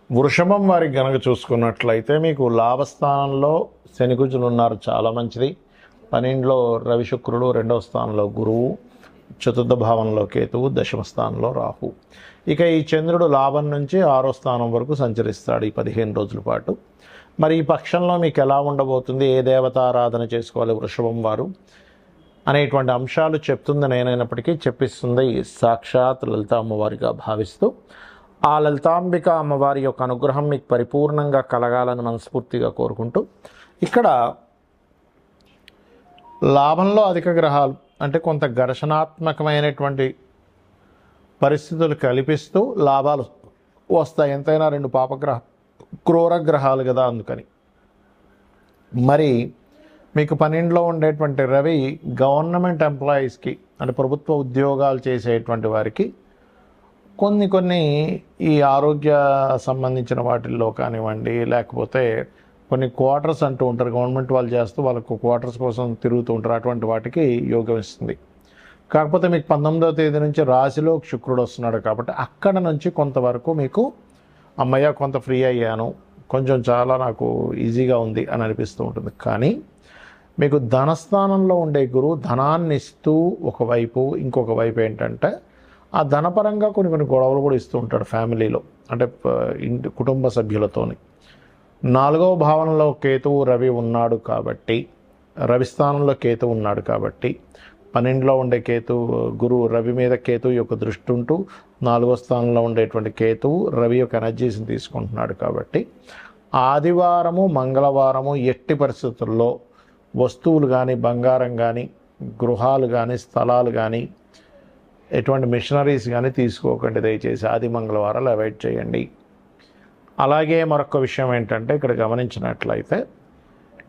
వృషభం వారికి గనక చూసుకున్నట్లయితే మీకు లాభస్థానంలో శనికుజులు ఉన్నారు, చాలా మంచిది. 12లో రవి శుక్రుడు, 2వ స్థానంలో గురువు, చతుర్థ భావంలో కేతువు, దశమ స్థానంలో రాహు. ఇక ఈ చంద్రుడు లాభం నుంచి 6వ స్థానం వరకు సంచరిస్తాడు ఈ 15 రోజుల పాటు. మరి ఈ పక్షంలో మీకు ఎలా ఉండబోతుంది, ఏ దేవతారాధన చేసుకోవాలి వృషభం వారు అనేటువంటి అంశాలు చెప్తుంది నేనైనప్పటికీ చెప్పిస్తుంది సాక్షాత్ లలిత అమ్మవారిగా భావిస్తూ, ఆ లలితాంబిక అమ్మవారి యొక్క అనుగ్రహం మీకు పరిపూర్ణంగా కలగాలని మనస్ఫూర్తిగా కోరుకుంటూ, ఇక్కడ లాభంలో అధిక గ్రహాలు అంటే కొంత ఘర్షణాత్మకమైనటువంటి పరిస్థితులు కల్పిస్తూ లాభాలు వస్తాయి. ఎంతైనా 2 పాపగ్రహ క్రూర గ్రహాలు కదా, అందుకని. మరి మీకు 12లో ఉండేటువంటి రవి గవర్నమెంట్ ఎంప్లాయీస్కి అంటే ప్రభుత్వ ఉద్యోగాలు చేసేటువంటి వారికి కొన్ని ఈ ఆరోగ్య సంబంధించిన వాటిల్లో కానివ్వండి, లేకపోతే కొన్ని క్వార్టర్స్ అంటూ ఉంటారు, గవర్నమెంట్ వాళ్ళు చేస్తూ వాళ్ళకు క్వార్టర్స్ కోసం తిరుగుతూ ఉంటారు, అటువంటి వాటికి యోగం ఇస్తుంది. కాకపోతే మీకు 19వ తేదీ నుంచి రాశిలో శుక్రుడు వస్తున్నాడు కాబట్టి అక్కడ నుంచి కొంతవరకు మీకు అమ్మయ్య కొంత ఫ్రీ అయ్యాను, కొంచెం చాలా నాకు ఈజీగా ఉంది అని అనిపిస్తూ ఉంటుంది. కానీ మీకు ధనస్థానంలో ఉండే గురువు ధనాన్ని ఇస్తూ ఒకవైపు, ఇంకొక వైపు ఏంటంటే ఆ ధనపరంగా కొన్ని గొడవలు కూడా ఇస్తూ ఉంటాడు ఫ్యామిలీలో, అంటే కుటుంబ సభ్యులతోని. 4వ భావంలో కేతువు రవి ఉన్నాడు కాబట్టి, రవి స్థానంలో కేతువు ఉన్నాడు కాబట్టి 12లో ఉండే కేతువు గురువు రవి మీద కేతువు యొక్క దృష్టి ఉంటూ 4వ స్థానంలో ఉండేటువంటి కేతువు రవి యొక్క ఎనర్జీస్ని తీసుకుంటున్నాడు కాబట్టి ఆదివారము మంగళవారము ఎట్టి పరిస్థితుల్లో వస్తువులు కానీ, బంగారం కానీ, గృహాలు కానీ, స్థలాలు కానీ, ఎటువంటి మిషనరీస్ కానీ తీసుకోకండి దయచేసి. ఆది మంగళవారాలు అవాయిడ్ చేయండి. అలాగే మరొక విషయం ఏంటంటే ఇక్కడ గమనించినట్లయితే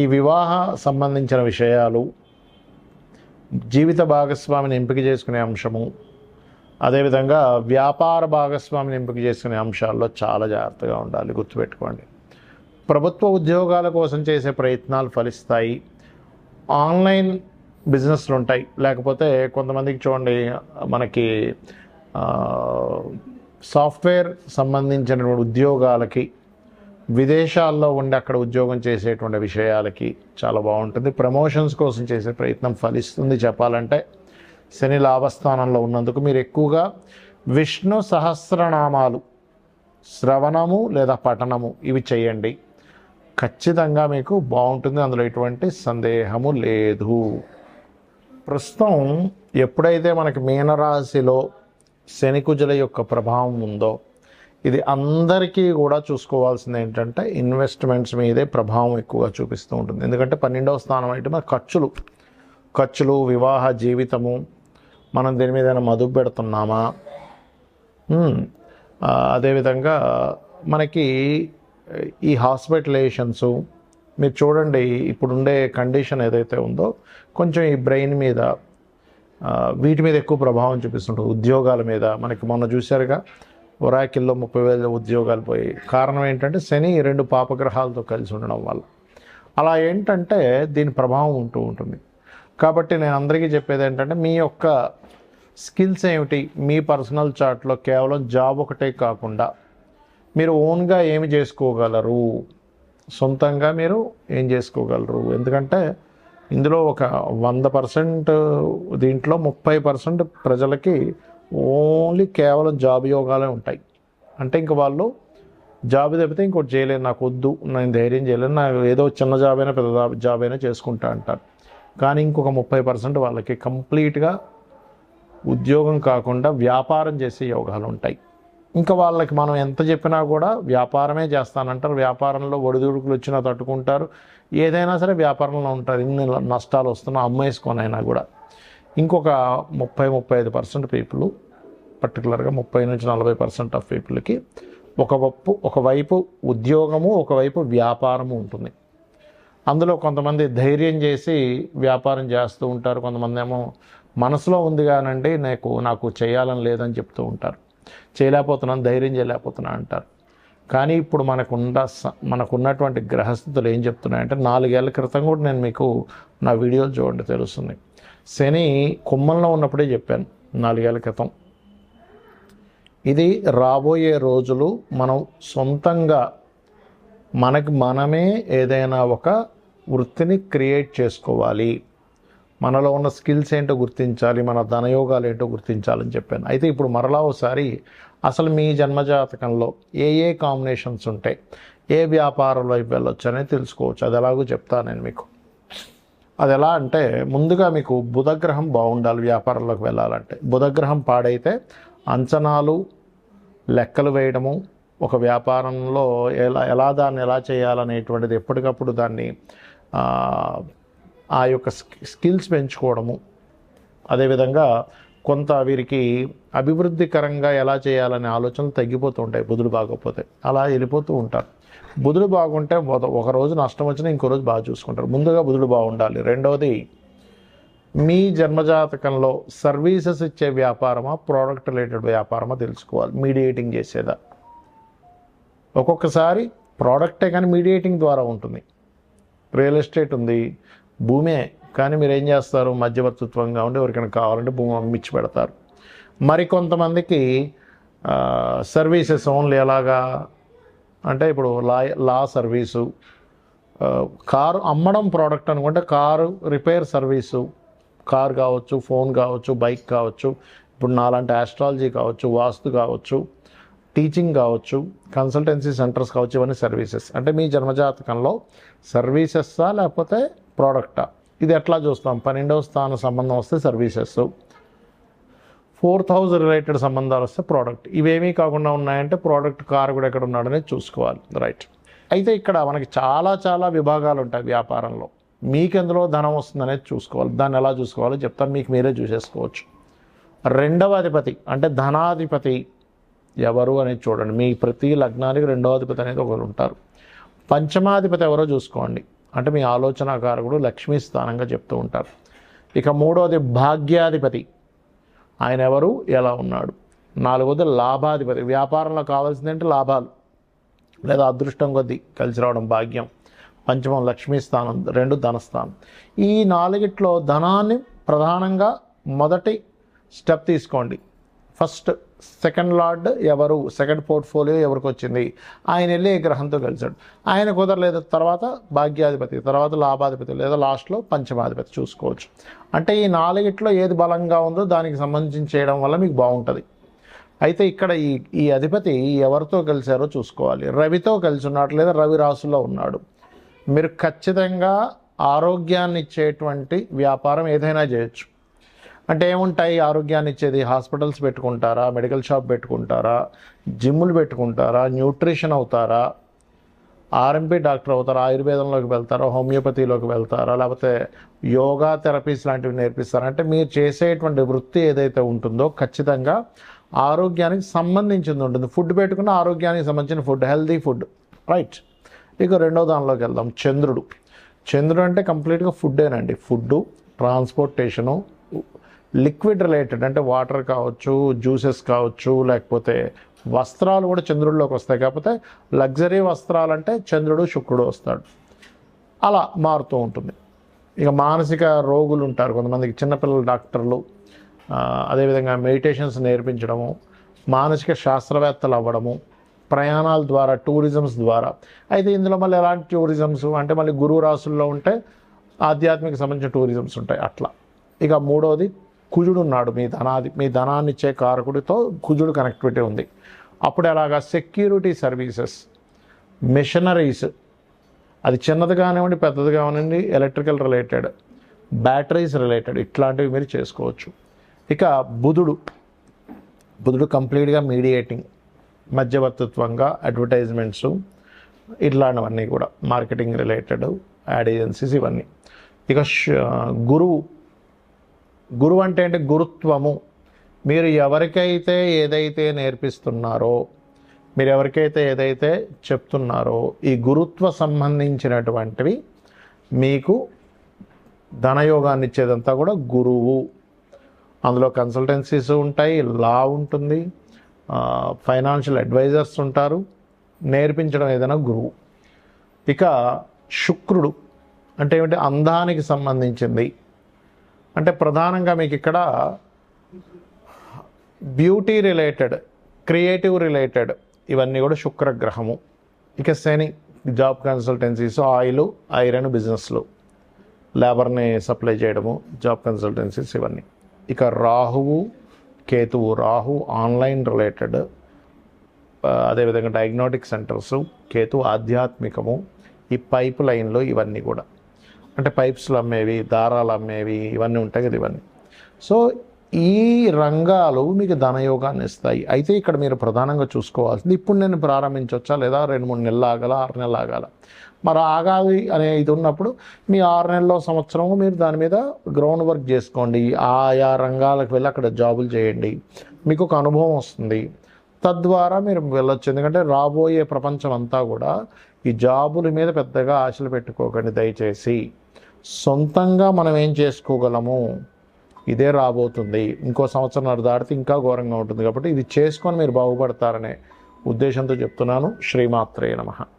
ఈ వివాహ సంబంధించిన విషయాలు, జీవిత భాగస్వామిని ఎంపిక చేసుకునే అంశము, అదేవిధంగా వ్యాపార భాగస్వామిని ఎంపిక చేసుకునే అంశాల్లో చాలా జాగ్రత్తగా ఉండాలి, గుర్తుపెట్టుకోండి. ప్రభుత్వ ఉద్యోగాల కోసం చేసే ప్రయత్నాలు ఫలిస్తాయి. ఆన్లైన్ బిజినెస్లు ఉంటాయి, లేకపోతే కొంతమందికి చూడండి మనకి సాఫ్ట్వేర్ సంబంధించిన ఉద్యోగాలకి విదేశాల్లో ఉండి అక్కడ ఉద్యోగం చేసేటువంటి విషయాలకి చాలా బాగుంటుంది. ప్రమోషన్స్ కోసం చేసే ప్రయత్నం ఫలిస్తుంది. చెప్పాలంటే శని లాభస్థానంలో ఉన్నందుకు మీరు ఎక్కువగా విష్ణు సహస్రనామాలు శ్రవణము లేదా పఠనము ఇవి చేయండి, ఖచ్చితంగా మీకు బాగుంటుంది, అందులో ఎటువంటి సందేహము లేదు. ప్రస్తుతం ఎప్పుడైతే మనకి మీనరాశిలో శనికుజుల యొక్క ప్రభావం ఉందో ఇది అందరికీ కూడా చూసుకోవాల్సింది ఏంటంటే ఇన్వెస్ట్మెంట్స్ మీదే ప్రభావం ఎక్కువగా చూపిస్తూ ఉంటుంది. ఎందుకంటే 12వ స్థానం అయితే మన ఖర్చులు, వివాహ జీవితము, మనం దేని మీద మదుపు పెడుతున్నామా, అదేవిధంగా మనకి ఈ హాస్పిటలైజేషన్స్ మీరు చూడండి ఇప్పుడుండే కండిషన్ ఏదైతే ఉందో కొంచెం ఈ బ్రెయిన్ మీద వీటి మీద ఎక్కువ ప్రభావం చూపిస్తుంటుంది. ఉద్యోగాల మీద మనకి మొన్న చూశారుగా ఒరాకిల్లో 30,000 ఉద్యోగాలు పోయి. కారణం ఏంటంటే శని 2 పాపగ్రహాలతో కలిసి ఉండడం వల్ల. అలా ఏంటంటే దీని ప్రభావం ఉంటూ ఉంటుంది. కాబట్టి నేను అందరికీ చెప్పేది ఏంటంటే మీ యొక్క స్కిల్స్ ఏమిటి, మీ పర్సనల్ చార్ట్లో కేవలం జాబ్ ఒకటే కాకుండా మీరు ఓన్గా ఏమి చేసుకోగలరు, సొంతంగా మీరు ఏం చేసుకోగలరు. ఎందుకంటే ఇందులో ఒక 100% దీంట్లో 30% ప్రజలకి ఓన్లీ కేవలం జాబ్ యోగాలే ఉంటాయి. అంటే ఇంక వాళ్ళు జాబ్ తప్పితే ఇంకోటి చేయలేను, నాకు వద్దు, నేను ధైర్యం చేయలేను, నాకు ఏదో చిన్న జాబ్ అయినా పెద్ద జాబ్ అయినా చేసుకుంటా అంటారు. కానీ ఇంకొక 30% వాళ్ళకి కంప్లీట్గా ఉద్యోగం కాకుండా వ్యాపారం చేసే యోగాలు ఉంటాయి. ఇంకా వాళ్ళకి మనం ఎంత చెప్పినా కూడా వ్యాపారమే చేస్తానంటారు. వ్యాపారంలో ఒడిదుడుకులు వచ్చినా తట్టుకుంటారు. ఏదైనా సరే వ్యాపారంలో ఉంటారు. ఇన్ని నష్టాలు వస్తున్నా అమ్మేసుకొనైనా కూడా. ఇంకొక 30-35% పీపుల్, పర్టికులర్గా 30-40% ఆఫ్ పీపుల్కి ఒకవైపు ఉద్యోగము, ఒకవైపు వ్యాపారము ఉంటుంది. అందులో కొంతమంది ధైర్యం చేసి వ్యాపారం చేస్తూ ఉంటారు, కొంతమంది ఏమో మనసులో ఉంది కానండి నాకు చేయాలని లేదని చెప్తూ ఉంటారు, చేయలేకపోతున్నాను, ధైర్యం చేయలేకపోతున్నా అంటారు. కానీ ఇప్పుడు మనకున్నటువంటి గ్రహస్థితులు ఏం చెప్తున్నాయంటే 4 ఏళ్ల క్రితం కూడా నేను మీకు నా వీడియోలు చూడండి తెలుస్తుంది. శని కుంభంలో ఉన్నప్పుడే చెప్పాను 4 ఏళ్ల క్రితం. ఇది రాబోయే రోజులు మనం సొంతంగా మనమే ఏదైనా ఒక వృత్తిని క్రియేట్ చేసుకోవాలి, మనలో ఉన్న స్కిల్స్ ఏంటో గుర్తించాలి, మన ధనయోగాలు ఏంటో గుర్తించాలని చెప్పాను. అయితే ఇప్పుడు మరలా ఒకసారి అసలు మీ జన్మజాతకంలో ఏ కాంబినేషన్స్ ఉంటాయి, ఏ వ్యాపారం వైపు వెళ్ళొచ్చు అనేది తెలుసుకోవచ్చు. అది ఎలాగో చెప్తాను నేను మీకు. అది ఎలా అంటే, ముందుగా మీకు బుధగ్రహం బాగుండాలి వ్యాపారంలోకి వెళ్ళాలంటే. బుధగ్రహం పాడైతే అంచనాలు, లెక్కలు వేయడము, ఒక వ్యాపారంలో దాన్ని ఎలా చేయాలనేటువంటిది ఎప్పటికప్పుడు దాన్ని ఆ యొక్క స్కిల్స్ పెంచుకోవడము, అదేవిధంగా కొంత వీరికి అభివృద్ధికరంగా ఎలా చేయాలనే ఆలోచనలు తగ్గిపోతూ ఉంటాయి బుధుడు బాగోకపోతే. అలా వెళ్ళిపోతూ ఉంటారు. బుధుడు బాగుంటే ఒక రోజు నష్టం వచ్చినా ఇంకో రోజు బాగా చూసుకుంటారు. ముందుగా బుధుడు బాగుండాలి. రెండవది, మీ జన్మజాతకంలో సర్వీసెస్ ఇచ్చే వ్యాపారమా, ప్రోడక్ట్ రిలేటెడ్ వ్యాపారమా తెలుసుకోవాలి. మీడియేటింగ్ చేసేదా. ఒక్కొక్కసారి ప్రోడక్టే కానీ మీడియేటింగ్ ద్వారా ఉంటుంది. రియల్ ఎస్టేట్ ఉంది, భూమే, కానీ మీరు ఏం చేస్తారు, మధ్యవర్తిత్వంగా ఉండి ఎవరికైనా కావాలంటే భూమి అమ్మిచ్చి పెడతారు. మరికొంతమందికి సర్వీసెస్ ఓన్లీ ఎలాగా అంటే, ఇప్పుడు లా సర్వీసు, కారు అమ్మడం ప్రోడక్ట్ అనుకుంటే కారు రిపేర్ సర్వీసు, కారు కావచ్చు, ఫోన్ కావచ్చు, బైక్ కావచ్చు, ఇప్పుడు నాలాంటి ఆస్ట్రాలజీ కావచ్చు, వాస్తు కావచ్చు, టీచింగ్ కావచ్చు, కన్సల్టెన్సీ సెంటర్స్ కావచ్చు, ఇవన్నీ సర్వీసెస్. అంటే మీ జన్మజాతకంలో సర్వీసెస్సా లేకపోతే ప్రోడక్టా, ఇది ఎట్లా చూస్తాం. 12వ స్థాన సంబంధం వస్తే సర్వీసెస్, 4th హౌస్ రిలేటెడ్ సంబంధాలు వస్తే ప్రోడక్ట్. ఇవేమీ కాకుండా ఉన్నాయంటే ప్రోడక్ట్ కారు కూడా ఎక్కడ ఉన్నాడనేది చూసుకోవాలి. రైట్. అయితే ఇక్కడ మనకి చాలా విభాగాలు ఉంటాయి వ్యాపారంలో. మీకెందులో ధనం వస్తుందనేది చూసుకోవాలి. దాన్ని ఎలా చూసుకోవాలో చెప్తాను, మీకు మీరే చూసేసుకోవచ్చు. రెండవ అధిపతి అంటే ధనాధిపతి ఎవరు అనేది చూడండి. మీ ప్రతి లగ్నానికి రెండవ అధిపతి అనేది ఒకరు ఉంటారు. పంచమాధిపతి ఎవరో చూసుకోండి. అంటే మీ ఆలోచనాకారకుడు, లక్ష్మీ స్థానంగా చెప్తూ ఉంటారు. ఇక మూడవది భాగ్యాధిపతి, ఆయన ఎవరు, ఎలా ఉన్నాడు. నాలుగవది లాభాధిపతి, వ్యాపారంలో కావాల్సిందంటే లాభాలు లేదా అదృష్టం కొద్దీ కలిసి రావడం, భాగ్యం. పంచమం లక్ష్మీ స్థానం, 2 ధనస్థానం. ఈ 4గిట్లో ధనాన్ని ప్రధానంగా మొదటి స్టెప్ తీసుకోండి. ఫస్ట్ సెకండ్ లార్డ్ ఎవరు, సెకండ్ పోర్ట్ఫోలియో ఎవరికి వచ్చింది, ఆయన వెళ్ళి ఏ గ్రహంతో కలిశాడు, ఆయన కుదరలేదు, తర్వాత భాగ్యాధిపతి, తర్వాత లాభాధిపతి, లేదా లాస్ట్లో పంచమాధిపతి చూసుకోవచ్చు. అంటే ఈ 4గిట్లో ఏది బలంగా ఉందో దానికి సంబంధించి చేయడం వల్ల మీకు బాగుంటుంది. అయితే ఇక్కడ ఈ అధిపతి ఎవరితో కలిశారో చూసుకోవాలి. రవితో కలిసి ఉన్నాడు, లేదా రవి రాశుల్లో ఉన్నాడు. మీరు ఖచ్చితంగా ఆరోగ్యాన్ని ఇచ్చేటువంటి వ్యాపారం ఏదైనా చేయొచ్చు. అంటే ఏముంటాయి ఆరోగ్యాన్ని ఇచ్చేది, హాస్పిటల్స్ పెట్టుకుంటారా, మెడికల్ షాప్ పెట్టుకుంటారా, జిమ్ములు పెట్టుకుంటారా, న్యూట్రిషన్ అవుతారా, ఆర్ఎంపీ డాక్టర్ అవుతారా, ఆయుర్వేదంలోకి వెళ్తారా, హోమియోపతిలోకి వెళ్తారా, లేకపోతే యోగా థెరపీస్ లాంటివి నేర్పిస్తారా. అంటే మీరు చేసేటువంటి వృత్తి ఏదైతే ఉంటుందో ఖచ్చితంగా ఆరోగ్యానికి సంబంధించింది ఉంటుంది. ఫుడ్ పెట్టుకున్న ఆరోగ్యానికి సంబంధించిన ఫుడ్, హెల్దీ ఫుడ్. రైట్. ఇక రెండో దానిలోకి వెళ్దాం. చంద్రుడు అంటే కంప్లీట్గా ఫుడ్డేనండి. ఫుడ్డు, ట్రాన్స్పోర్టేషను, లిక్విడ్ రిలేటెడ్ అంటే వాటర్ కావచ్చు, జ్యూసెస్ కావచ్చు, లేకపోతే వస్త్రాలు కూడా చంద్రుడిలోకి వస్తాయి. కాకపోతే లగ్జరీ వస్త్రాలంటే చంద్రుడు, శుక్రుడు వస్తాడు. అలా మారుతూ ఉంటుంది. ఇక మానసిక రోగులు ఉంటారు కొంతమందికి, చిన్నపిల్లల డాక్టర్లు, అదేవిధంగా మెడిటేషన్స్ నేర్పించడము, మానసిక శాస్త్రవేత్తలు అవ్వడము, ప్రయాణాల ద్వారా, టూరిజమ్స్ ద్వారా. అయితే ఇందులో మళ్ళీ ఎలాంటి టూరిజమ్స్ అంటే, మళ్ళీ గురువు రాశుల్లో ఉంటే ఆధ్యాత్మిక సంబంధించిన టూరిజమ్స్ ఉంటాయి అట్లా. ఇక మూడవది కుజుడు ఉన్నాడు, మీ ధనాన్ని ఇచ్చే కారకుడితో కుజుడు కనెక్టివిటీ ఉంది. అప్పుడు ఎలాగా, సెక్యూరిటీ సర్వీసెస్, మిషనరీస్, అది చిన్నది కానివ్వండి, పెద్దది కానివ్వండి, ఎలక్ట్రికల్ రిలేటెడ్, బ్యాటరీస్ రిలేటెడ్, ఇట్లాంటివి మీరు చేసుకోవచ్చు. ఇక బుధుడు కంప్లీట్గా మీడియేటింగ్, మధ్యవర్తిత్వంగా, అడ్వర్టైజ్మెంట్స్, ఇట్లాంటివన్నీ కూడా మార్కెటింగ్ రిలేటెడ్, యాడ్ ఏజెన్సీస్, ఇవన్నీ. ఇక గురువు అంటే గురుత్వము. మీరు ఎవరికైతే ఏదైతే నేర్పిస్తున్నారో, మీరు ఎవరికైతే ఏదైతే చెప్తున్నారో, ఈ గురుత్వ సంబంధించినటువంటివి మీకు ధనయోగాన్ని ఇచ్చేదంతా కూడా గురువు. అందులో కన్సల్టెన్సీస్ ఉంటాయి, లా ఉంటుంది, ఫైనాన్షియల్ అడ్వైజర్స్ ఉంటారు, నేర్పించడం ఏదైనా గురువు. ఇక శుక్రుడు అంటే ఏమిటి, అందానికి సంబంధించింది. అంటే ప్రధానంగా మీకు ఇక్కడ బ్యూటీ రిలేటెడ్, క్రియేటివ్ రిలేటెడ్ ఇవన్నీ కూడా శుక్రగ్రహము. ఇక శని జాబ్ కన్సల్టెన్సీస్, ఆయిల్ ఐరన్ బిజినెస్లు, లేబర్ని సప్లై చేయడము, జాబ్ కన్సల్టెన్సీస్ ఇవన్నీ. ఇక రాహువు కేతువు, రాహు ఆన్లైన్ రిలేటెడ్, అదేవిధంగా డయాగ్నోటిక్ సెంటర్స్, కేతు ఆధ్యాత్మికము, ఈ పైప్ లైన్లు ఇవన్నీ కూడా అంటే పైప్స్లు అమ్మేవి, దారాలు అమ్మేవి ఇవన్నీ ఉంటాయి కదా ఇవన్నీ. సో ఈ రంగాలు మీకు ధనయోగాన్ని ఇస్తాయి. అయితే ఇక్కడ మీరు ప్రధానంగా చూసుకోవాల్సింది, ఇప్పుడు నేను ప్రారంభించవచ్చా లేదా 2-3 నెలలు ఆగాల, 6 నెలలు ఆగాల? మరి ఆగాలి అనే ఇది ఉన్నప్పుడు మీ 6 నెలల్లో సంవత్సరము మీరు దాని మీద గ్రౌండ్ వర్క్ చేసుకోండి. ఆయా రంగాలకు వెళ్ళి అక్కడ జాబులు చేయండి, మీకు ఒక అనుభవం వస్తుంది. తద్వారా మీరు వెళ్ళొచ్చు. ఎందుకంటే రాబోయే ప్రపంచం అంతా కూడా ఈ జాబుల మీద పెద్దగా ఆశలు పెట్టుకోకండి దయచేసి. సొంతంగా మనం ఏం చేసుకోగలము ఇదే రాబోతుంది. ఇంకో సంవత్సరం దాటితే ఇంకా ఘోరంగా ఉంటుంది. కాబట్టి ఇది చేసుకొని మీరు బాగుపడతారనే ఉద్దేశంతో చెప్తున్నాను. శ్రీమాత్రే నమః.